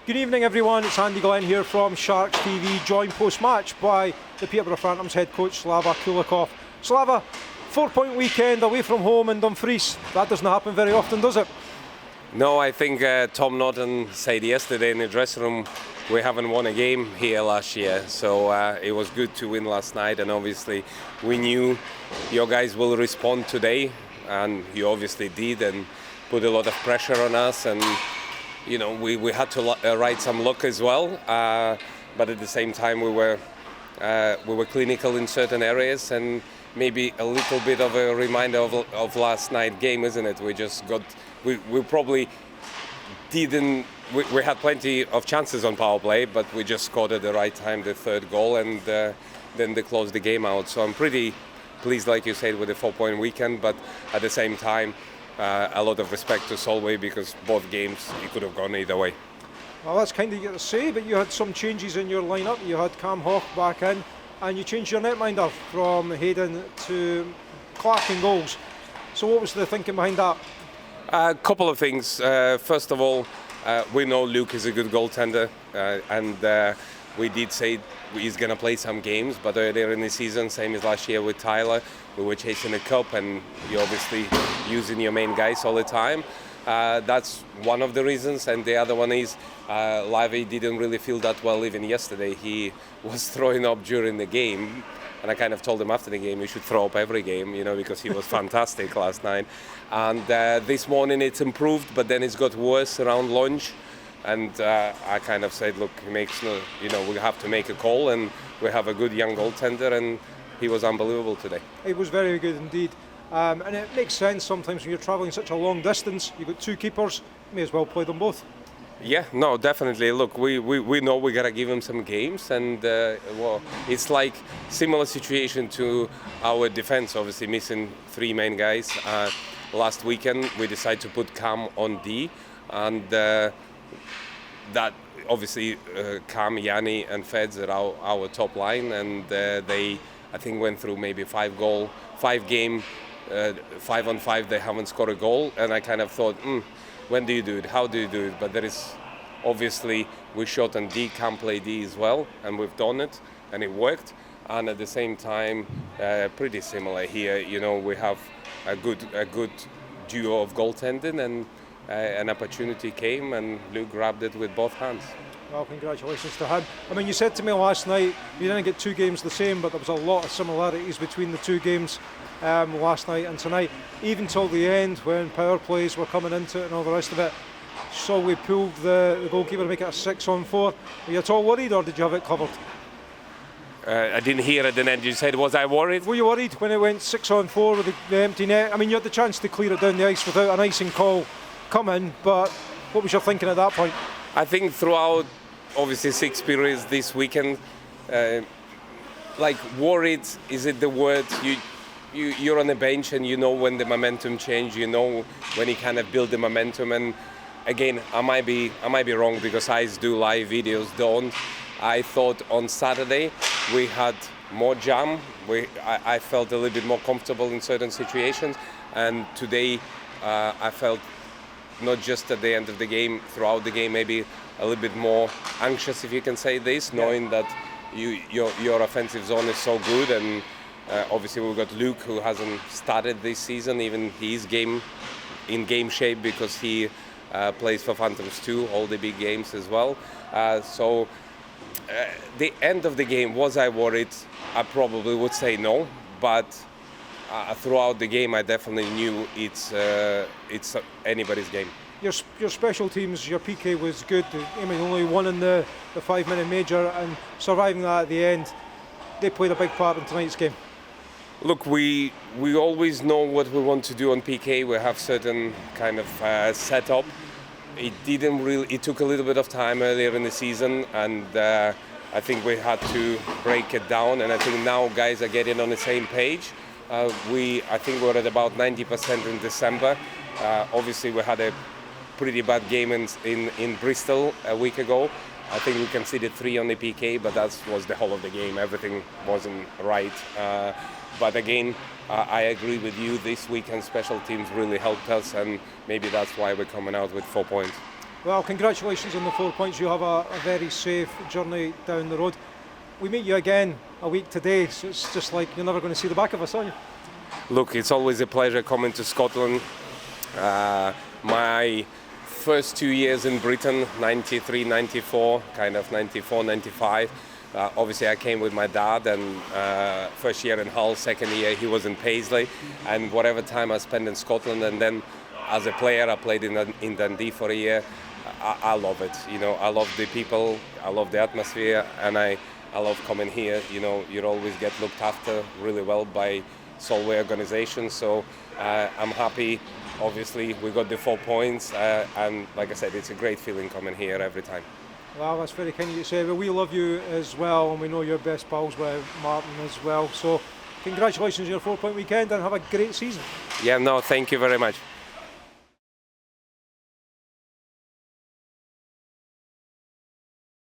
Good evening everyone, it's Andy Glenn here from Sharks TV, joined post-match by the Peterborough Phantoms head coach Slava Koulikov. Slava, 4-point weekend away from home in Dumfries. That doesn't happen very often, does it? No, I think Tom Norton said yesterday in the dressing room we haven't won a game here last year, so it was good to win last night, and obviously we knew your guys will respond today, and you obviously did, and put a lot of pressure on us, and you know we had to ride some luck as well, but at the same time we were clinical in certain areas, and maybe a little bit of a reminder of last night's game, isn't it? We probably didn't. We had plenty of chances on power play, but we just scored at the right time, the third goal, and then they closed the game out. So I'm pretty pleased, like you said, with the 4-point weekend, but at the same time, a lot of respect to Solway, because both games, it could have gone either way. Well, that's kind of you to say, but you had some changes in your lineup. You had Cam Hawke back in, and you changed your netminder from Hayden to Clark in goals. So what was the thinking behind that? A couple of things. First of all, we know Luke is a good goaltender, and we did say he's going to play some games, but earlier in the season, same as last year with Tyler, we were chasing the cup, and you're obviously using your main guys all the time. That's one of the reasons, and the other one is Slava didn't really feel that well even yesterday. He was throwing up during the game, and I kind of told him after the game, you should throw up every game, you know, because he was fantastic last night. And this morning it's improved, but then it's got worse around lunch. And I kind of said, look, we have to make a call, and we have a good young goaltender, and he was unbelievable today. It was very good indeed. And it makes sense sometimes when you're travelling such a long distance, you've got two keepers, you may as well play them both. Yeah, no, definitely. Look, we know we gotta give him some games, and it's like similar situation to our defense. Obviously, missing three main guys. Last weekend, we decided to put Cam on D, and that obviously Cam, Yanni, and Feds are our top line, and they I think went through maybe 5 game, 5-on-5. They haven't scored a goal, and I kind of thought, when do you do it? How do you do it? But there is obviously we shot on D, can play D as well, and we've done it, and it worked. And at the same time, pretty similar here. You know, we have a good duo of goaltending, and an opportunity came, and Luke grabbed it with both hands. Well, congratulations to him. I mean, you said to me last night you didn't get two games the same, but there was a lot of similarities between the two games last night and tonight, even till the end when power plays were coming into it and all the rest of it. So we pulled the goalkeeper to make it a 6-on-4. Were you at all worried, or did you have it covered? I didn't hear at the end. You said, was I worried? Were you worried when it went 6-on-4 with the empty net? I mean, you had the chance to clear it down the ice without an icing call coming, but what was your thinking at that point? I think throughout, obviously, 6 periods this weekend, like worried, is it the word? You're on the bench, and you know when the momentum change, you know when you kind of build the momentum. And again, I might be wrong, because I do live videos, don't. I thought on Saturday we had more jam. I felt a little bit more comfortable in certain situations, and today I felt not just at the end of the game, throughout the game, maybe a little bit more anxious, if you can say this, knowing that your offensive zone is so good, and obviously we've got Luke, who hasn't started this season, even he's in game shape, because he plays for Phantoms too, all the big games as well. So the end of the game, was I worried? I probably would say no, but throughout the game, I definitely knew it's anybody's game. Your special teams, your PK was good. I mean, only one in the 5-minute major, and surviving that at the end, they played a big part in tonight's game. Look, we always know what we want to do on PK. We have certain kind of setup. It took a little bit of time earlier in the season, and I think we had to break it down, and I think now guys are getting on the same page. I think we're at about 90% in December. Obviously, we had a pretty bad game in Bristol a week ago. I think we conceded 3 on the PK, but that was the whole of the game. Everything wasn't right. But again, I agree with you. This weekend, special teams really helped us, and maybe that's why we're coming out with 4 points. Well, congratulations on the 4 points. You have a very safe journey down the road. We meet you again a week today, so it's just like you're never going to see the back of us, are you? Look, it's always a pleasure coming to Scotland. My first 2 years in Britain, 93, 94, kind of 94, 95. Obviously, I came with my dad, and first year in Hull, second year he was in Paisley, and whatever time I spent in Scotland, and then as a player I played in Dundee for a year. I love it. You know, I love the people, I love the atmosphere, and I love coming here. You know, you always get looked after really well by Solway organisation, so I'm happy. Obviously, we got the 4 points, and like I said, it's a great feeling coming here every time. Well, that's very kind of you to say. But we love you as well, and we know you're best pals with Martin as well. So, congratulations on your 4 point weekend, and have a great season. Yeah, no, thank you very much.